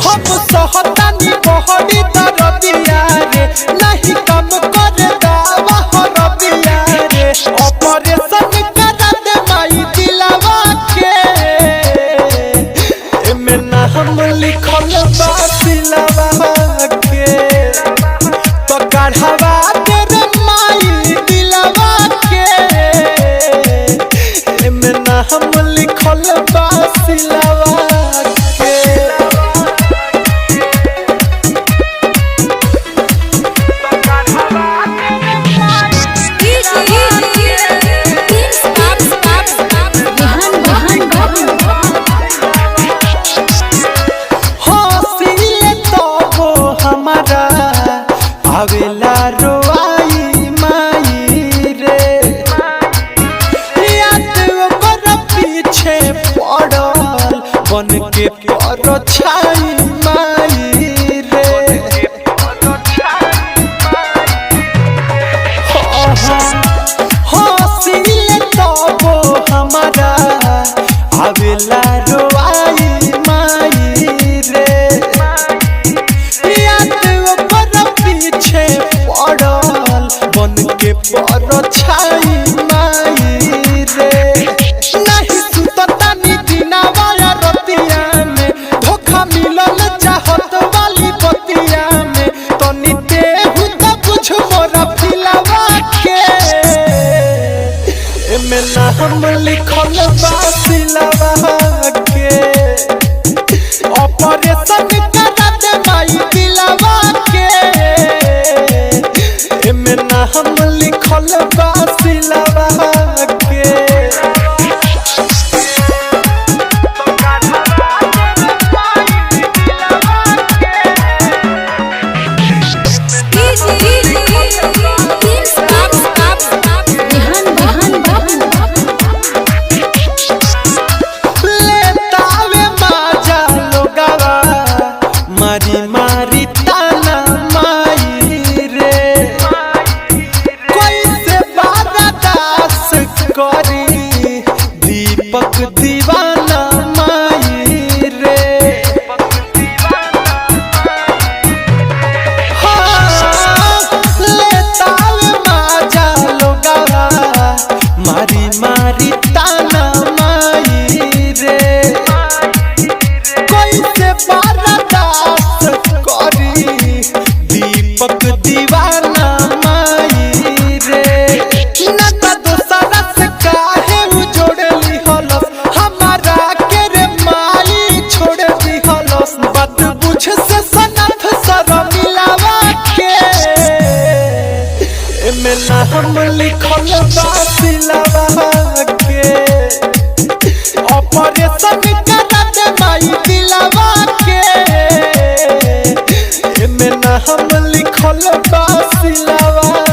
हम सहतानी बहरी दरदिया रे नहीं कम करे दावा हरदिया रे ऑपरेशन करा दे माई दिलवा के एमे नाम लिखल बा दिलवा के तो गढ़वा दे रे माई दिलवा के एमे नाम लिखल बा दिलवा आवेला रोआई माई रे याद ओकर पीछे पड़ल बन के पर छाई माई रे हंसिले तब हमारा आवेला रोआई माई रे पड़ल बन के पर छाई माई रे नहीं सुततानी दिनावा रतिया में धोखा मिलल चाहत वाली बतिया में तनी देहु त कुछ मोरा फिलवा के एमे नाम लिखल बा दिलवा के ऑपरेशन करा दे माई दिलवा के एमे नाम लिखल बा दिलवा के लेतावे माजा लोगवा मारी मारी ताना माई रे कैसे बारादास करी दीपक दीवाना माई रे लेतावे माजा लोगवा मारी मारी ताना माई रे कैसे बारादास करी दीपक दीवाना माई रे ना त दोसरा से काहे उजोड़ली हलस हमारा के रे माई छोड़ दी हलस बात बुझ से सनफ सर मिलावा के एमे नाम लिखल बा दिलवा के ऑपरेशन करा दे माई दिलवा के एमे नाम लिखल बा दिलवा